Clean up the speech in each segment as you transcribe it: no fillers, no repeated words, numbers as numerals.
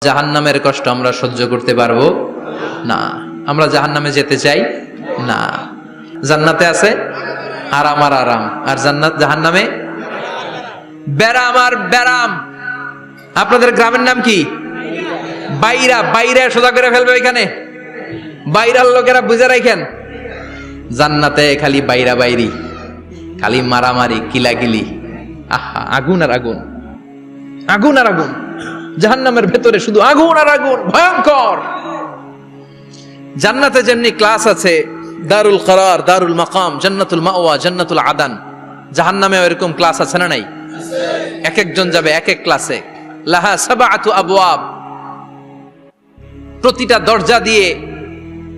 জাহান্নামের কষ্ট আমরা সহ্য করতে পারবো না। আমরা জাহান্নামে যেতে চাই না। জান্নাতে আছে আরাম আর আরাম, আর জাহান্নামে ব্যারাম আর ব্যারাম। আপনাদের গ্রামের নাম কি? বাইরা। বাইরা সোজা করে ফেলবে এখানে, বাইরার লোকেরা বুঝে রাখেন। জান্নাতে খালি বাইরা বাইরি, খালি মারামারি, কিলাকিলি। আহা, আগুন আর আগুন, আগুন আর আগুন। জাহান্নামের ভেতরে শুধু আগুন আর আগুন, ভয়ঙ্কর। জান্নাতে যেমনি ক্লাস আছে, দারুল করার, দারুল মাকাম, জান্নাতুল মাওয়া, জান্নাতুল আদান, জাহান্নামে এরকম ক্লাস আছে না নাই? এক একজন যাবে এক এক ক্লাসে। লাহা সাবআতু আবওয়াব, প্রতিটা দরজা দিয়ে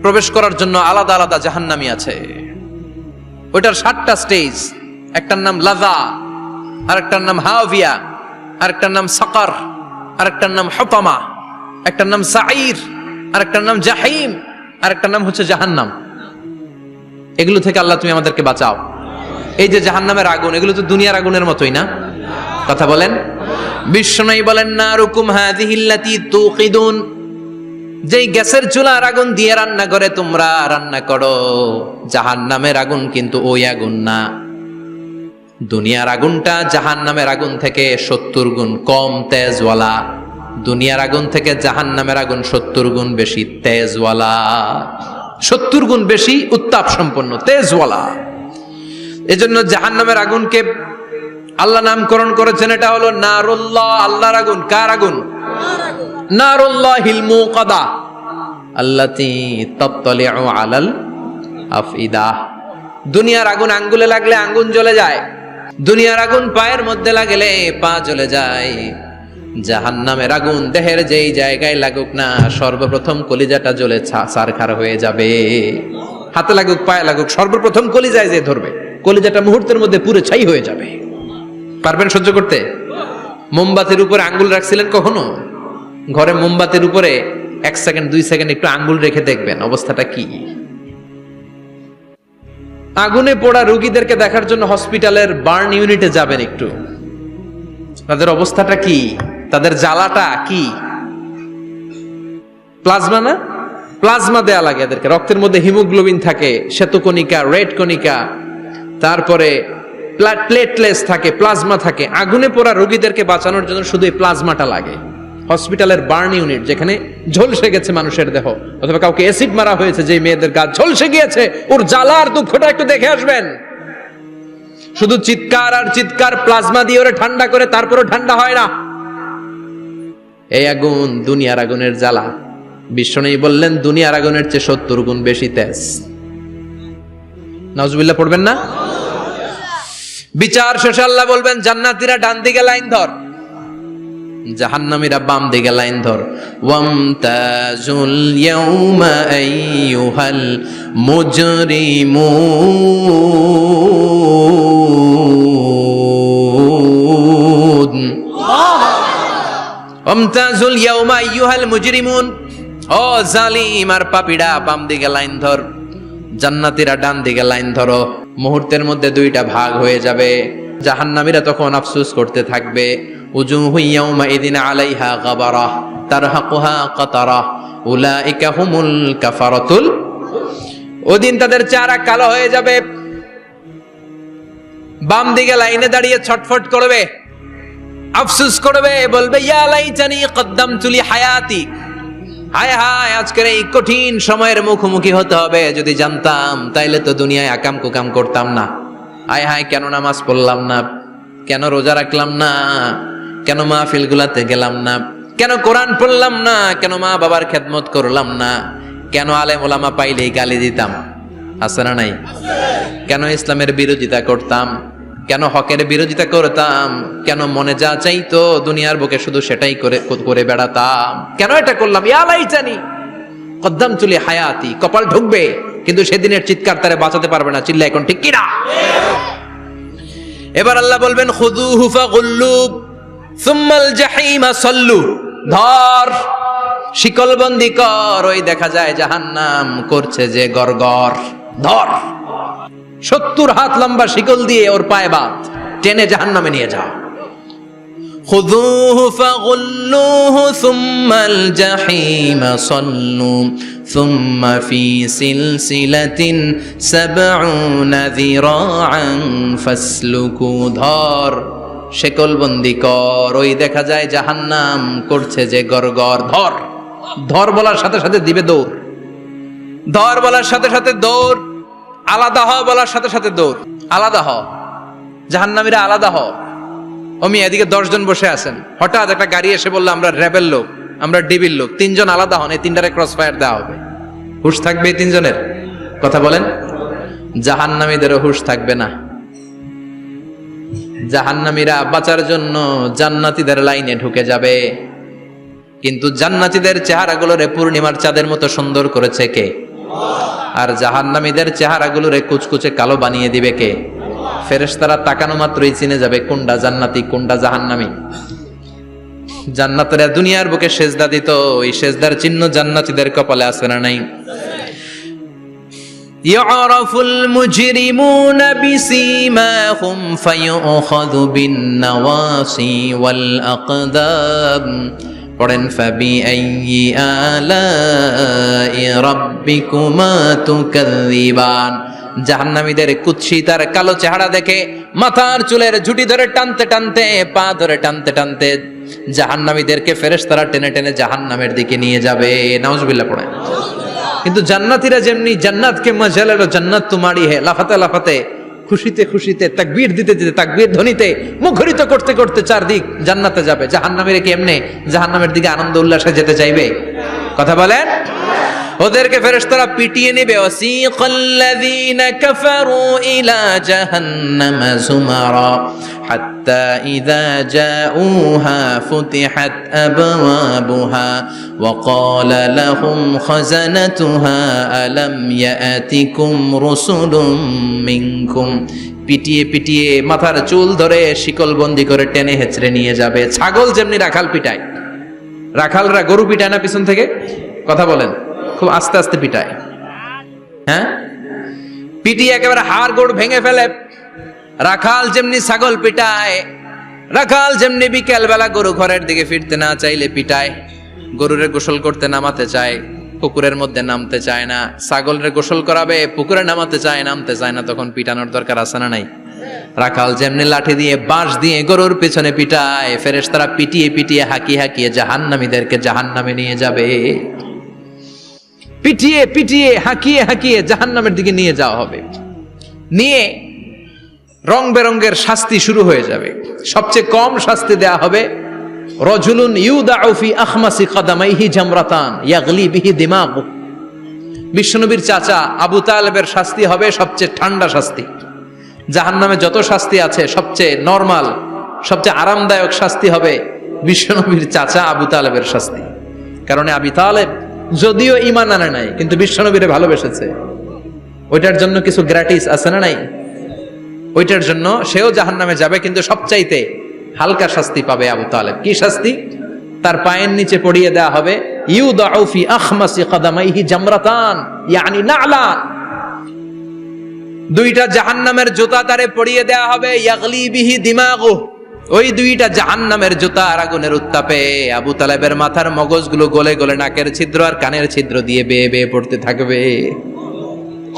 প্রবেশ করার জন্য আলাদা আলাদা জাহান্নামী আছে। ওইটার 7টা স্টেজ। একটার নাম লাযা, আরেকটার নাম হাওয়িয়া, আরেকটার নাম সাকার, আরেকটার নাম হুতামা, একটার নাম সাঈর, আরেকটার নাম জাহিম, আরেকটার নাম হচ্ছে জাহান্নাম। এগুলো থেকে আল্লাহ তুমি আমাদেরকে বাঁচাও। এই যে জাহান্নামের আগুন, এগুলো তো দুনিয়ার আগুনের মতোই না? কথা বলেন। বিশ্বনবী বলেন, নারুকুম হাযিহিল্লাতী তুকিদুন, যেই গ্যাসের চুলার আগুন দিয়ে রান্না করে তোমরা রান্না করো, জাহান্নামের আগুন কিন্তু ওই আগুন না। দুনিয়ার আগুনটা জাহান্নামের আগুন থেকে 70 গুণ কম তেজওয়ালা। দুনিয়ার আগুন থেকে জাহান্নামের আগুন 70 গুণ বেশি তেজওয়ালা, 70 গুণ বেশি উত্তাপ সম্পন্ন, তেজওয়ালা। এজন্য জাহান্নামের আগুনকে আল্লাহ নামকরণ করেছেন, এটা হলো নারুল্লাহ, আল্লাহর আগুন। কার আগুন? নারুল্লাহিল মুকাদা আল্লাতী তাত্তালিউ আলাল আফইদা। দুনিয়ার আগুন আঙ্গুলে লাগলে আঙ্গুল জ্বলে যায়, দুনিয়ার আগুন পায়ের মধ্যে লাগলে পা জ্বলে যায়। জাহান্নামের আগুন দেহের যেই জায়গায় লাগুক না, সর্বপ্রথম কলিজাটা জ্বলে ছারখার হয়ে যাবে। হাতে লাগুক, পায়ে লাগুক, সর্বপ্রথম কলিজায় যে ধরবে, কলিজাটা মুহূর্তের মধ্যে পুরো ছাই হয়ে যাবে। পারবেন সহ্য করতে? মোমবাতির উপরে আঙ্গুল রাখছিলেন কখনো? ঘরে মোমবাতির উপরে 1 সেকেন্ড 2 সেকেন্ড একটু আঙ্গুল রেখে দেখবেন অবস্থাটা কি। আগুনে পোড়া রোগীদেরকে দেখার জন্য হসপিটালের বার্ন ইউনিটে যাবেন, একটু তাদের অবস্থাটা কি, তাদের জ্বালাটা কি। প্লাজমা না, প্লাজমা দেয়া লাগে এদেরকে। রক্তের মধ্যে হিমোগ্লোবিন থাকে, শ্বেতকণিকা, রেড কণিকা, তারপরে প্লেটলেটস থাকে, প্লাজমা থাকে। আগুনে পোড়া রোগীদেরকে বাঁচানোর জন্য শুধু এই প্লাজমাটা লাগে। হসপিটালের বার্ন ইউনিট, যেখানে ঝলসে গেছে মানুষের দেহ, অথবা কাউকে অ্যাসিড মারা হয়েছে, যে মেয়েদের গা ঝলসে গিয়েছে, ওর জ্বালার দুঃখটা একটু দেখে আসবেন। শুধু চিৎকার আর চিৎকার, প্লাজমা দিয়ে ওরে ঠান্ডা করে, তারপরও ঠান্ডা হয় না। এই আগুন দুনিয়ার আগুনের জ্বালা। বিশ্বনবী বললেন, দুনিয়ার আগুনের চেয়ে 70 গুণ বেশি তেজ। নাউজুবিল্লাহ পড়বেন না? বিচার শেষে আল্লাহ বলবেন, জান্নাতীরা ডান দিকে লাইন ধর, জাহান্নামীরা বাম দিকে লাইন ধর। ওয়ামতাজুল ইয়াউমা আইয়ুহাল মুজরিমুন, ওয়ামতাজুল ইয়াউমা আইয়ুহাল মুজরিমুন, ও জালিম আর পাপীরা বাম দিকে লাইন ধর, জান্নাতীরা ডান দিকে লাইন ধরো। মুহূর্তের মধ্যে 2টা ভাগ হয়ে যাবে। জাহান্নামীরা তখন আফসোস করতে থাকবে, উজুহু ইয়াউমাইযিন আলাইহা গাবারা তারহাকুহা কাতারা উলাইকা হুমুল কাফারাতুল। ওদিন তাদের চেহারা কালো হয়ে যাবে। বাম দিকে লাইনে দাঁড়িয়ে ছটফট করবে, আফসোস করবে, বলবে, ইয়া লাইতানি কদ্দামতু লি হায়াতি, হায় হায়, আজকের এই কঠিন সময়ের মুখোমুখি হতে হবে। যদি জানতাম তাইলে তো দুনিয়ায় আকাম কুকাম করতাম না। হায় হায়, কেন নামাজ পড়লাম না, কেন রোজা রাখলাম না, কেন মাহফিলগুলাতে গেলাম না, কেন কোরআন পড়লাম না, কেন মা বাবার খেদমত করলাম না, কেন আলেম ওলামা পাইলেই গালি দিতাম, আছে না নাই? কেন ইসলামের বিরোধিতা করতাম, কেন হকের বিরোধিতা করতাম, কেন মনে যা চাইতো দুনিয়ার বুকে শুধু সেটাই করে বেড়াতাম, কেন এটা করলাম? ইয়া লাইতানি কদ্দামতু লি হায়াতি। কপাল ঢুকবে, কিন্তু সেদিনের চিৎকার তারে বাঁচাতে পারবে না। চিল্লা এখন ঠিক কিনা? এবার আল্লাহ বলবেন, খুযুহু ফাগুল্লু সুম্মাল জাহিমা সাল্লু, ধর, শিকলবন্দি কর। ওই দেখা যায় জাহান্নাম করছে যে গরগর, ধর, 70 হাত লম্বা শিকল দিয়ে ওর পায়ে বাঁধ, টেনে জাহান্নামে নিয়ে যাও। খুযূহু ফাগুল্লুহু সুম্মাল জাহিমা সাল্লু সুম্মা ফি সিলসিলাতিন ৭০ যিরাআন ফাসলুকু। ধর, শেকলবন্দি কর, ওই দেখা যায় জাহান্নাম করছে যে গরগর। ধর, ধর বলার সাথে সাথে দিবে দৌড়, ধর বলার সাথে সাথে দৌড়, আলাদা হ বলার সাথে সাথে দৌড়। আলাদা হ, জাহান্নামীরা আলাদা হ। অমি এদিকে ১০ জন বসে আছেন, হঠাৎ একটা গাড়ি এসে বললো আমরা র্যাবের লোক, আমরা ডিবির লোক, ৩ জন আলাদা হন, এই ৩টারে ক্রস ফায়ার দেওয়া হবে। হুশ থাকবে এই ৩ জনের? কথা বলেন। জাহান্নামীদেরও হুশ থাকবে না। জাহান্নামীরা বাঁচার জন্য জান্নাতীদের লাইনে ঢুকে যাবে, কিন্তু জান্নাতীদের চেহারাগুলোরে পূর্ণিমার চাঁদের মতো সুন্দর করেছে কে? আর জাহান্নামীদের চেহারাগুলোরে কুচকুচে কালো বানিয়ে দিবে কে? ফেরেশতারা তাকানো মাত্রই চিনে যাবে কোনটা জান্নাতি কোনটা জাহান্নামী। জান্নাতীরা দুনিয়ার বুকে সেজদা দিত, ওই সেজদার চিহ্ন জান্নাতীদের কপালে আছে না নাই? ইয়ারাফুল মুজরিমুনা বিসীমাহুম ফায়ুখাযু বিন-নাওয়াসি ওয়াল আকদাম। পড়েন ফাবিআইয়ি আলাই রাব্বিকুমা তুকাযযিবান। জাহান্নামীদের কুৎসিতার কালো চেহারা দেখে মাথার চুলের ঝুঁটি ধরে টানতে টানতে, পা ধরে টানতে টানতে জাহান্নামীদেরকে ফেরেশতারা টেনে টেনে জাহান্নামের দিকে নিয়ে যাবে। নাউজুবিল্লাহ পড়েন। কিন্তু জান্নাতীরা যেমনি জান্নাতকে মজা লেলো জান্নাত তোমারি হে, লাফাতে লাফাতে, খুশিতে খুশিতে, তাকবীর দিতে দিতে, তাকবীর ধ্বনিতে মুখরিত করতে করতে চারদিক জান্নাতে যাবে। জাহান্নামীরা কি এমনি জাহান্নামের দিকে আনন্দ উল্লাসে যেতে চাইবে? কথা বলেন। ওদেরকে ফেরেশতারা পিটিয়ে নেবে। ওয়াসিকাল্লাযীনা কাফারু ইলা জাহান্নামা যুমারা হাত্তা ইযা জাউহা ফুতিহাত আবওয়াবুহা ওয়া ক্বালা লাহুম খাযানাতুহা আলাম ইয়াতিকুম রাসূলুম মিনকুম। পিটিয়ে পিটিয়ে মাথার চুল ধরে শিকলবন্দি করে টেনে হেঁচড়ে নিয়ে যাবে। ছাগল যেমনি রাখাল পিটায়, রাখালরা গরু পিটায় না পিছন থেকে? কথা বলেন। খুব আস্তে আস্তে পিটায়, হ্যাঁ, পিটিয়ে একেবারে হাড় গোড় ভেঙে ফেলে। রাখাল যেমনি ছাগল পিটায়, রাখাল যেমনি বিকেল বেলা গরু ঘরের দিকে ফিরতে না চাইলে পিটায়। গরুরে গোসল করতে নামাতে চায়, পুকুরের মধ্যে নামতে চায় না। ছাগলের গোসল করাবে, পুকুরে নামাতে চায়, নামতে চায় না, তখন পিটানোর দরকার আছে না নাই? রাখাল যেমনি লাঠি দিয়ে বাঁশ দিয়ে গরুর পেছনে পিটায়, ফেরেশতারা পিটিয়ে পিটিয়ে হাঁকিয়ে হাঁকিয়ে জাহান্নামীদেরকে জাহান্নামে নিয়ে যাবে। পিটিয়ে পিটিয়ে হাঁকিয়ে হাঁকিয়ে জাহান্নামের দিকে নিয়ে যাওয়া হবে। নিয়ে রং বেরঙ্গের শাস্তি শুরু হয়ে যাবে। সবচেয়ে কম শাস্তি দেয়া হবে রজুলুন ইউদাউ ফি আখমাসি কদামাইহি জামরাতান ইয়াগলি বিহি দিমাগু। বিশ্বনবীর চাচা আবু তালেবের শাস্তি হবে সবচেয়ে ঠান্ডা শাস্তি। জাহান্নামে যত শাস্তি আছে সবচেয়ে নরমাল, সবচেয়ে আরামদায়ক শাস্তি হবে বিশ্বনবীর চাচা আবু তালেবের শাস্তি। কারণ আবু তালেব যদিও ঈমান আনে নাই, কিন্তু বিশ্বনবীরে ভালোবেসেছে। ওইটার জন্য কিছু গ্র্যাটিস আছে না নাই? ওইটার জন্য সেও জাহান্নামে যাবে, কিন্তু সবচাইতে হালকা শাস্তি পাবে আবু তালেব। কি শাস্তি? তার পায়ের নিচে পড়িয়ে দেওয়া হবে ইউদাউ ফি আখমাসি কদামাইহি জামরাতান ইয়ানি নালান। দুইটা জাহান্নামের জুতা তারে পড়িয়ে দেওয়া হবে, ইয়াগলি বিহি দিমাগু। ওই দুইটা জাহান্নামের জুতা আর আগুনের উত্তাপে আবু তালেবের মাথার মগজগুলো গলে গলে নাকের ছিদ্র আর কানের ছিদ্র দিয়ে বেয়ে বেয়ে পড়তে থাকবে।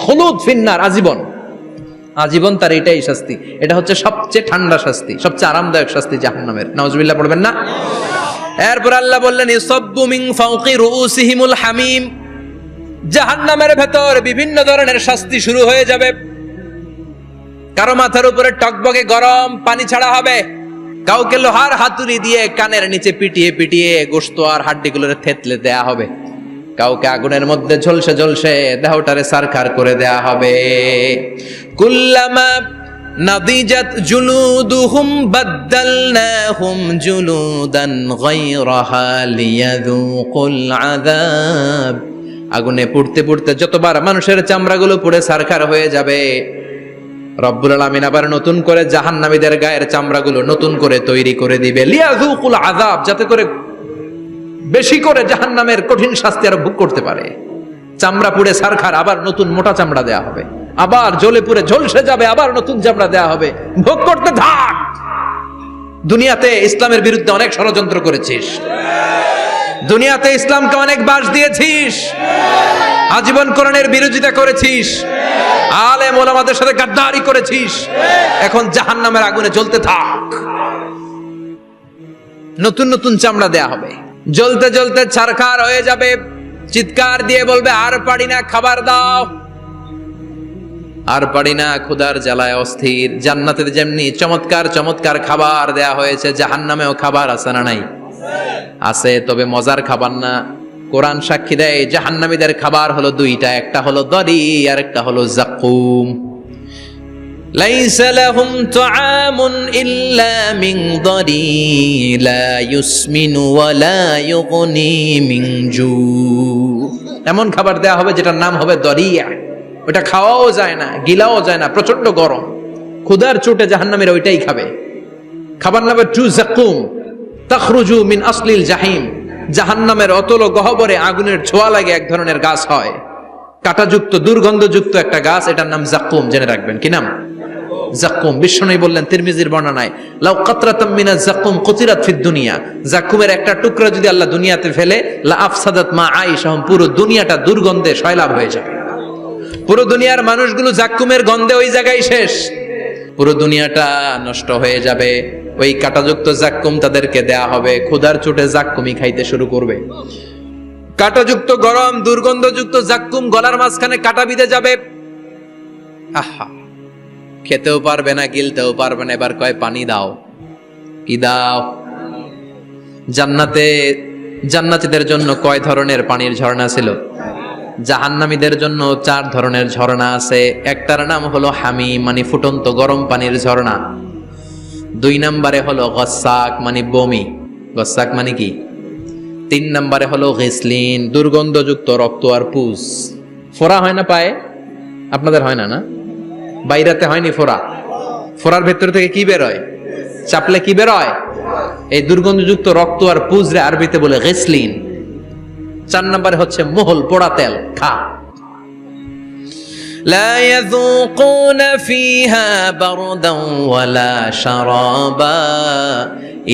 খুলুদ ফিন্নার, আজীবন, আজীবন তার এটাই শাস্তি। এটা হচ্ছে সবচেয়ে ঠান্ডা শাস্তি, সবচেয়ে আরামদায়ক শাস্তি জাহান্নামের। নাউজুবিল্লাহ পড়বেন না? এরপর আল্লাহ বললেন ইসাব্বু মিন ফাওকি রুউসিহিমুল হামিম। জাহান্নামের ভেতর বিভিন্ন ধরনের শাস্তি শুরু হয়ে যাবে। কারো মাথার উপরে টকবকে গরম পানি ছাড়া হবে, কাউকে লোহার হাতুড়ি দিয়ে কানের নিচে পিটিয়ে পিটিয়ে গোশত আর হাড্ডিগুলোরে থেতলে দেয়া হবে, কাউকে আগুনের মধ্যে ঝলসে ঝলসে দেহটারে সারখার করে দেয়া হবে। কুল্লামা নাদিজাত জুলুদুহুম বাদদালনাহুম জুলুদান গায়রাহা লিয়াযুকুল আযাব। আগুনে পুড়তে পুড়তে যতবার মানুষের চামড়াগুলো পুড়ে সারখার হয়ে যাবে, রব্বুল আলামিন আবার নতুন করে জাহান্নামীদের গায়ের চামড়াগুলো নতুন করে তৈরি করে দিবে। লিয়াযুকুল আযাব, যাতে করে বেশি করে জাহান্নামের কঠিন শাস্তি আর ভোগ করতে পারে। চামড়া পুড়ে সারখার, আবার নতুন মোটা চামড়া দেয়া হবে, আবার জ্বলে পুড়ে ঝলসে যাবে, আবার নতুন চামড়া দেয়া হবে, ভোগ করতে থাক। দুনিয়াতে ইসলামের বিরুদ্ধে অনেক ষড়যন্ত্র করেছিস, দুনিয়াতে ইসলামকে অনেক বাস দিয়েছিস, আজীবন কোরআনের বিরোধিতা করেছিস, আলেম ওলামাদের সাথে গাদ্দারি করেছিস, এখন জাহান্নামের আগুনে জ্বলতে থাক। নতুন নতুন চামড়া দেয়া হবে, জ্বলতে জ্বলতে ছারখার হয়ে যাবে, চিৎকার দিয়ে বলবে আর পারি না, খাবার দাও। আর পারি না, ক্ষুধার জ্বালায় অস্থির। জান্নাতে যেমনি চমৎকার চমৎকার খাবার দেয়া হয়েছে, জাহান্নামেও খাবার আছে না নাই? আছে, তবে মজার খাবার না। কোরআন সাক্ষী দেয় জাহান্নামীদের খাবার হলো দুইটা, একটা হলো দরি আর একটা হলো যাকুম। লাইসা লাহুম তুআমুন ইল্লা মিন দরি লা ইউসমিনু ওয়া লা ইউগনি মিন জু। এমন খাবার দেয়া হবে যেটার নাম হবে দরিয়া, ওটা খাওয়াও যায় না, গিলাও যায় না, প্রচন্ড গরম, ক্ষুধার চোটে জাহান্নামীরা ওইটাই খাবে। খাবার নাম্বার 2 যাকুম, তাখরুজু মিন আসলিল জাহিম। জাহান্নামের অতল গহ্বরে আগুনের ছোঁয়া লাগে এক ধরনের গাছ হয়, কাঁটাযুক্ত দুর্গন্ধযুক্ত একটা গাছ, এটার নাম যাকুম। জেনে রাখবেন, কি নাম? যাকুম। বিশ্বনবী বললেন তিরমিজির বর্ণনায়, লাউ কাতরাতাম মিনাজ যাকুম কুতিরাত ফিদ দুনিয়া। যাকুমের একটা টুকরা যদি আল্লাহ দুনিয়াতে ফেলে, লা আফসাদাত মা আইশাহুম, পুরো দুনিয়াটা দুর্গন্ধে সয়লাব হয়ে যাবে। পুরো দুনিয়ার মানুষগুলো যাকুমের গন্ধে ওই জায়গায় শেষ, পুরো দুনিয়াটা নষ্ট হয়ে যাবে। ওই কাঁটাযুক্ত যাকুম তাদেরকে দেয়া হবে, ক্ষুধার চোটে যাকুমই খাইতে শুরু করবে। কাঁটাযুক্ত গরম দুর্গন্ধযুক্ত যাকুম গলার মাঝখানে কাঁটা বিঁধে যাবে। আহা, খেতেও পারবে না, গিলতেও পারবে না। এবার কয় পানি দাও। কি দাও? জান্নাতীদের জন্য কয় ধরনের পানির ঝর্ণা ছিল? জাহান্নামীদের জন্য 4 ধরনের ঝর্ণা আছে। একটার নাম হলো হামিম, মানে ফুটন্ত গরম পানির ঝর্ণা। 2 নম্বরে হলো গসাক, মানে বমি। গসাক মানে কি? 3 নম্বরে হলো গিসলিন, দুর্গন্ধযুক্ত রক্ত আর পুজ। ফোড়া হয় না পায়ে? আপনাদের হয় না? না, বাইরাতে হয়নি ফোড়া? ফোড়ার ভেতর থেকে কি বের হয়? চাপলে কি বের হয়? এই দুর্গন্ধযুক্ত রক্ত আর পুজ রে আরবিতে বলে গিসলিন। 4 নম্বরে হচ্ছে মোহল, পোড়া তেল। খা। لا يذوقون فيها بردا ولا شرابا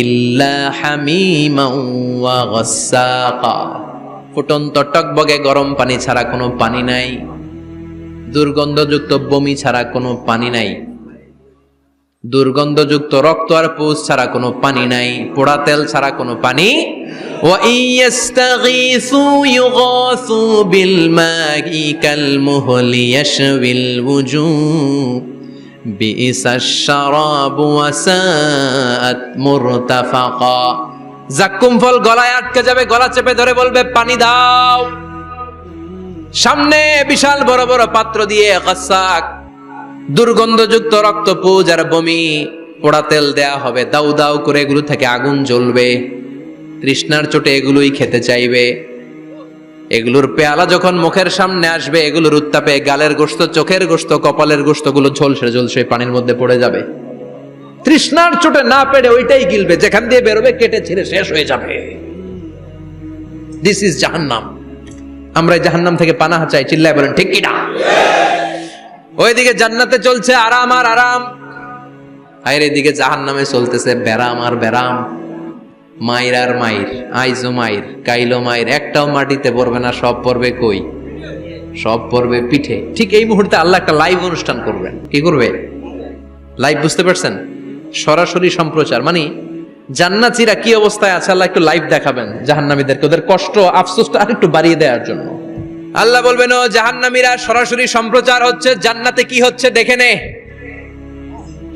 إلا حميما وغساقا। ফুটন্ত টকবগে গরম পানি ছাড়া কোনো পানি নাই, দুর্গন্ধযুক্ত বমি ছাড়া কোনো পানি নাই, দুর্গন্ধযুক্ত রক্ত আর পুজ ছাড়া কোনো পানি নাই, পোড়া তেল ছাড়া কোনো পানি। وَإِن يَسْتَغِيثُوا يُغَاثُوا بِالْمَاءِ كَالْمُهْلِ يَشْوِي الْوُجُوهَ بِئْسَ الشَّرَابُ وَسَاءَتْ مُرْتَفَقًا। যাকুম ফল গলায় আটকে যাবে, গলা চেপে ধরে বলবে পানি দাও। সামনে বিশাল বড় বড় পাত্র দিয়ে গসাক, দুর্গন্ধযুক্ত রক্ত, পুজ আর বমি, পোড়া তেল দেয়া হবে। দাউ দাউ করে এগুলো থেকে আগুন জ্বলবে। তৃষ্ণার চোটে এগুলোই খেতে চাইবে। এগুলোর পেয়ালা যখন মুখের সামনে আসবে, এগুলোর উত্তাপে গালের গোশত, চোখের গোশত, কপালের গোশত গুলো ঝলসে ঝলসে পানির মধ্যে পড়ে যাবে। তৃষ্ণার চোটে না পেরে ওইটাই গিলবে, যেখান দিয়ে বেরোবে কেটে ছিঁড়ে শেষ হয়ে যাবে। দিস ইজ জাহান্নাম। আমরা জাহান্নাম থেকে পানাহ চাই, চিল্লায় বলেন ঠিক কি না? ওইদিকে জান্নাতে চলছে আরাম আর আরাম, আর এদিকে জাহান্নামে চলতেছে বেরাম আর বেরাম, মাইর আর মাইর, আইজো মাইর, কাইলো মাইর। একটাও মাটিতে পড়বে না, সব পড়বে কই? সব পড়বে পিঠে। ঠিক এই মুহূর্তে আল্লাহ একটা লাইভ অনুষ্ঠান করবেন। কি করবে? লাইভ, বুঝতে পারছেন? সরাসরি সম্প্রচার, মানে জান্নাতীরা কি অবস্থায় আছে আল্লাহ একটু লাইভ দেখাবেন জাহান্নামীদেরকে, ওদের কষ্ট আফসোসটা আরেকটু বাড়িয়ে দেওয়ার জন্য। আল্লাহ বলবেন, ও জাহান্নামীরা, সরাসরি সম্প্রচার হচ্ছে, জান্নাতে কি হচ্ছে দেখে নে,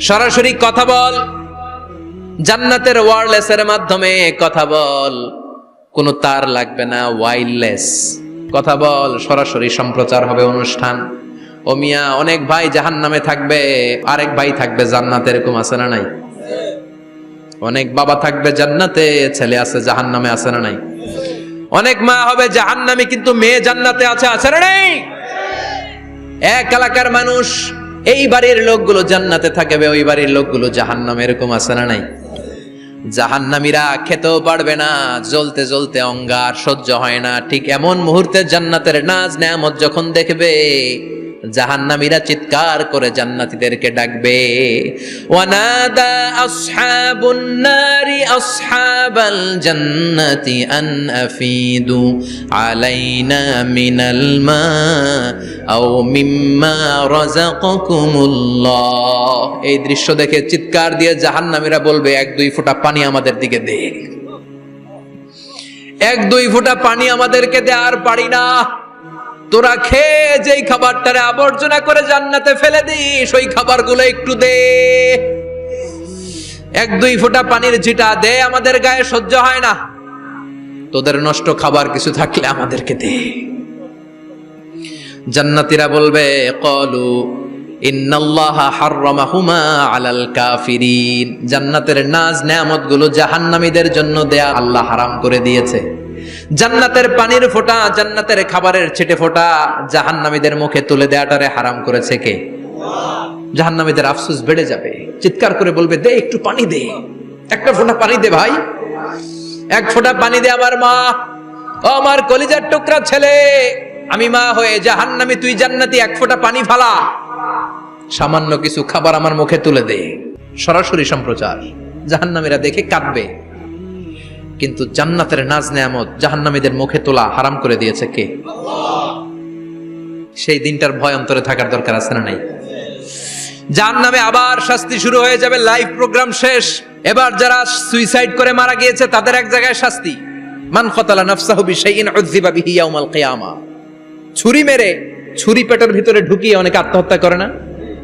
সরাসরি কথা বল, জান্নাতের ওয়্যারলেসের মাধ্যমে কথা বল, কোনো তার লাগবে না, ওয়্যারলেস কথা বল, সরাসরি সম্প্রচার হবে অনুষ্ঠান। ও মিয়া, অনেক ভাই জাহান্নামে থাকবে, আরেক ভাই থাকবে জান্নাতে, এরকম আছে না নাই? অনেক বাবা থাকবে জান্নাতে, ছেলে আছে জাহান্নামে, আছে না নাই? অনেক মা হবে জাহান্নামী, কিন্তু মেয়ে জান্নাতে আছে, আছে না নাই? এক এলাকার মানুষ, এই বাড়ির লোকগুলো জান্নাতে থাকবে, ওই বাড়ির লোকগুলো জাহান্নামে, এরকম আছে না নাই? জাহান্নামীরা খেতেও পারবে না, জ্বলতে জ্বলতে অঙ্গার সহ্য হয় না। ঠিক এমন মুহূর্তে জান্নাতের নাজ নেয়ামত যখন দেখবে, জাহান্নামীরা চিৎকার করে জান্নাতীদেরকে ডাকবে, ওয়ানাদা আসহাবুন নারি আসহাবাল জান্নাতি আন আফিদু আলাইনা মিনাল মা আও মিম্মা রাযাকাকুমুল্লাহ। এই দৃশ্য দেখে চিৎকার দিয়ে জাহান্নামীরা বলবে, 1-2 ফোঁটা পানি আমাদের দিকে দে, 1-2 ফোঁটা পানি আমাদেরকে দে, আর পারি না। তোরা খেয়ে যেই খাবারটারে আবর্জনা করে জান্নাতে ফেলে দিস, ওই খাবারগুলো একটু দে, 1-2 ফোঁটা পানির ছিটা দে, আমাদের গায়ে সহ্য হয় না। তোদের নষ্ট খাবার কিছু থাকলে আমাদেরকে দে। জান্নাতীরা বলবে, ক্বালু ইন্নাল্লাহা হাররামাহুমা আলাল কাফিরিন। জান্নাতের নাজ নেয়ামতগুলো জাহান্নামীদের জন্য দেয়া আল্লাহ হারাম করে দিয়েছে। জান্নাতের পানির ফোঁটা, জান্নাতের খাবারের ছিটে ফোঁটা জাহান্নামীদের মুখে তুলে দেয়াটারে হারাম করেছে কে? জাহান্নামীদের আফসোস বেড়ে যাবে, চিৎকার করে বলবে, দে একটু পানি দে, 1 ফোঁটা পানি দে ভাই, 1 ফোঁটা পানি দে আমার মা, ও আমার কলিজার টুকরা ছেলে, আমি মা হয়ে জাহান্নামী, তুই জান্নাতি, 1 ফোঁটা পানি ফালা, সামান্য কিছু খাবার আমার মুখে তুলে দে। সরাসরি সম্প্রচার, জাহান্নামীরা দেখে কাঁদবে। কিন্তু জান্নাতের নাজ নেয়ামত জাহান্নামীদের মুখে তোলা হারাম করে দিয়েছে কে? সেই দিনটার ভয় অন্তরে থাকার দরকার আছে না নাই? জাহান্নামে আবার শাস্তি শুরু হয়ে যাবে, লাইভ প্রোগ্রাম শেষ। এবার যারা সুইসাইড করে মারা গিয়েছে তাদের এক জায়গায় শাস্তি। মান কতালা নাফসাহু বিশাইইন উযযিবা বিহি ইয়াউমাল কিয়ামা। ছুরি মেরে, ছুরি পেটের ভিতরে ঢুকিয়ে অনেকে আত্মহত্যা করে না?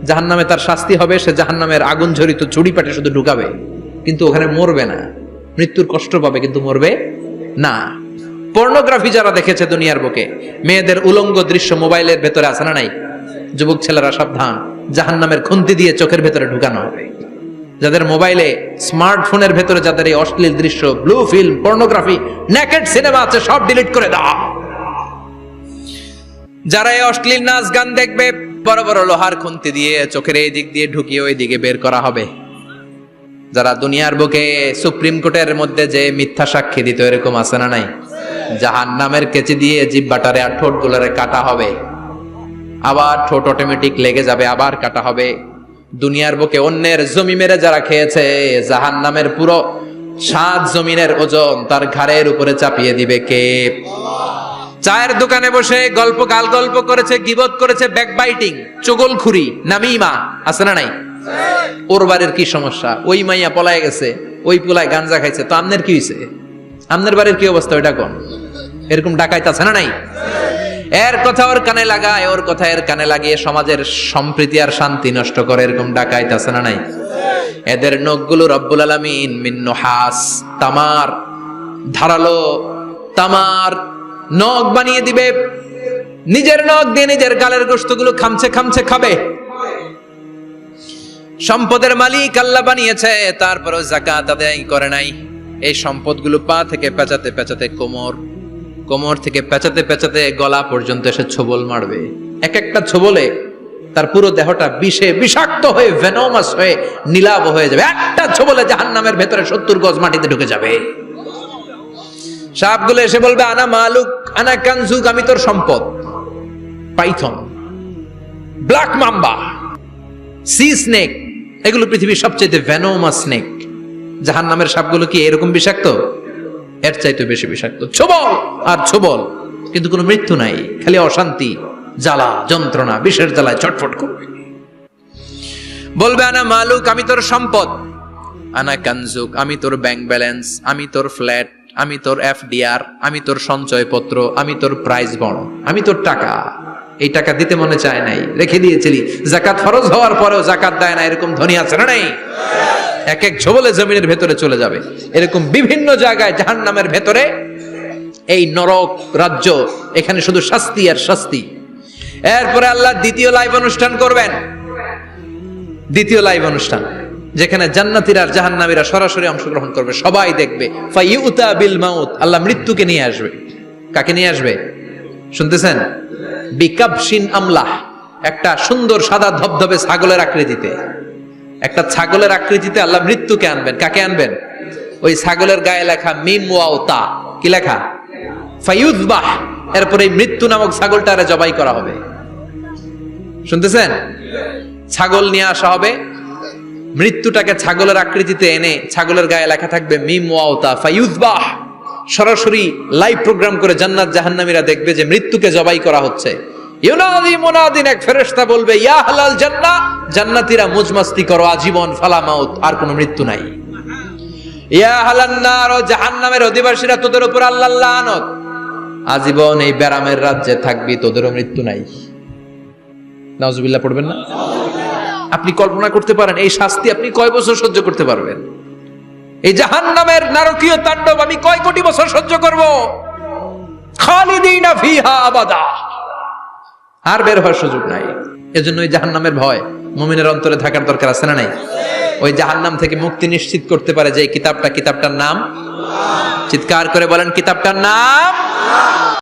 জাহান্নামে তার শাস্তি হবে, সে জাহান্নামের আগুন ঝরিত ছুরি পেটে শুধু ঢুকাবে, কিন্তু ওখানে মরবে না, মৃত্যুর কষ্ট পাবে কিন্তু মরবে না। পর্নোগ্রাফি যারা দেখেছে দুনিয়ার বুকে, মেয়েদের উলঙ্গ দৃশ্য মোবাইলের ভেতরে আছে না নাই? যুবক ছেলেরা সাবধান, জাহান্নামের খুন্তি দিয়ে চোখের ভেতরে ঢুকানো হবে। যাদের মোবাইলে, স্মার্টফোনের ভেতরে যাদের এই অশ্লীল দৃশ্য, blue film, pornography, naked cinema আছে, সব ডিলিট করে দাও। যারা এই অশ্লীল নাচ গান দেখবে, বড় বড় লোহার খুন্তি দিয়ে চোখের এই দিক দিয়ে ঢুকিয়ে ওই দিকে বের করা হবে। যারা দুনিয়ার বুকে সুপ্রিম কোর্টের মধ্যে যে মিথ্যা সাক্ষী দিত, এরকম আছে না নাই? জাহান্নামের কেচি দিয়ে জিহ্বাটারে আর ঠোঁট গুলোরে কাটা হবে, আবার ঠোঁট অটোমেটিক লেগে যাবে, আবার কাটা হবে। দুনিয়ার বুকে অন্যের জমি মেরে যারা খেয়েছে, জাহান্নামের পুরো 7 জমিনের ওজন তার ঘাড়ের উপরে চাপিয়ে দিবে কে? চায়ের দোকানে বসে গল্প, গাল গল্প করেছে, গীবত করেছে, ব্যাকবাইটিং, চুগলখুরি, নামিমা, আছে না নাই? ওর বাড়ির কি সমস্যা, ওই মাইয়া পলায় গেছে, ওই পোলায় গাঞ্জা খাইছে, তো আমনের কি হইছে? আমনের বাড়ির কি অবস্থা ওইটা কোন? এরকম ডাকাইত আছে না নাই? এর কথা ওর কানে লাগায়, ওর কথা এর কানে লাগিয়ে সমাজের সম্প্রীতি আর শান্তি নষ্ট করে, এরকম ডাকাইত আছে না নাই? এদের নখগুলো রব্বুল আলামিন মিন নুহাস, তামার, ধারালো তামার নখ বানিয়ে দিবে। নিজের নখ দিয়ে নিজের গালের গোশতগুলো খামছে খামছে খাবে। সম্পদের মালিক আল্লাহ বানিয়েছে, তারপরও যাকাত আদায় করে নাই। এই সম্পদগুলো পা থেকে পেঁচাতে পেঁচাতে কোমর, কোমর থেকে পেঁচাতে পেঁচাতে গলা পর্যন্ত এসে ছোবল মারবে। এক একটা ছোবলে তার পুরো দেহটা বিষে বিষাক্ত হয়ে, ভেনোমাস হয়ে, নীলাভ হয়ে যাবে। একটা ছোবলে জাহান্নামের ভেতরে 70 গজ মাটিতে ঢুকে যাবে। সাপগুলো এসে বলবে, আনা মালুক, আনা কানজুক, আমি তোর সম্পদ। Python, black mamba, C snake, এগুলো পৃথিবীর সবচেয়ে ভেনোমাস স্নেক। জাহান্নামের সাপগুলো কি এরকম বিষাক্ত? এর চাইতে বেশি বিষাক্ত। ছোবল আর ছোবল, কিন্তু কোনো মৃত্যু নাই, খালি অশান্তি, জ্বালা, যন্ত্রণা, বিষের জ্বালায় ছটফট করবে। বলবে, আনা মালুক, আমি তোর সম্পদ। আনা কানজুক, আমি তোর ব্যাংক ব্যালেন্স, আমি তোর ফ্ল্যাট, আমি তোর এফডিআর, আমি তোর সঞ্চয়পত্র, আমি তোর প্রাইজ বন্ড, আমি তোর টাকা। এই টাকা দিতে মনে চায় নাই, রেখে দিয়েছিলি। যাকাত ফরজ হওয়ার পরেও যাকাত দেয় না, এরকম ধনী আছে না নাই? এক এক ছোবলে জমিনের ভেতরে চলে যাবে। এরকম বিভিন্ন জায়গায় জাহান্নামের ভেতরে এই নরক রাজ্য, এখানে শুধু শাস্তি আর শাস্তি। এরপরে আল্লাহ দ্বিতীয় লাইভ অনুষ্ঠান করবেন, দ্বিতীয় লাইভ অনুষ্ঠান, যেখানে জান্নাতীরা আর জাহান্নামীরা সরাসরি অংশগ্রহণ করবে, সবাই দেখবে। ফাইউতা বিল মাউত, আল্লাহ মৃত্যুকে নিয়ে আসবে। কাকে নিয়ে আসবে শুনতেছেন? বিকাবশিন আমলাহ, একটা সুন্দর সাদা ধবধবে ছাগলের আকৃতিতে, একটা ছাগলের আকৃতিতে আল্লাহ মৃত্যুকে আনবেন। কাকে আনবেন? ওই ছাগলের গায়ে লেখা মিম ওয়াও তা, কি লেখা? ফাইউযবাহ। এরপরে এই মৃত্যু নামক ছাগলটারে জবাই করা হবে। শুনতেছেন? ছাগল নিয়ে আসা হবে, মৃত্যুটাকে ছাগলের আকৃতিতে এনে ছাগলের গায়ে লেখা থাকবে মিম ওয়াওতা ফায়ুযবাহ। সরাসরি লাইভ প্রোগ্রাম করে জান্নাত জাহান্নামীরা দেখবে যে মৃত্যুকে জবাই করা হচ্ছে। ইউনাদি মুনাদিন, এক ফেরেশতা বলবে ইয়া আহলাল জান্নাহ, জান্নাতীরা মুজমাস্তি করো আজীবন, ফালা মাউত, আর কোনো মৃত্যু নাই। ইয়া আহলান নার, ও জাহান্নামের অধিবাসীরা, তোদের উপর আল্লাহর লানত, আজীবন এই ব্যারামের রাজ্যে থাকবি, তোদেরও মৃত্যু নাই। নাউজুবিল্লাহ পড়বেন না? আপনি কল্পনা করতে পারেন এই শাস্তি আপনি কয় বছর সহ্য করতে পারবেন? এই জাহান্নামের নারকীয় তাণ্ডব আমি কয় কোটি বছর সহ্য করব? খালিদিনা ফিহা আবাদা, আর বের হওয়ার সুযোগ নাই। এজন্য ওই জাহান্নামের ভয় মুমিনের অন্তরে থাকার দরকার আছে না নাই? ওই জাহান্নাম থেকে মুক্তি নিশ্চিত করতে পারে যে কিতাবটার নাম, চিৎকার করে বলেন কিতাবটার নাম।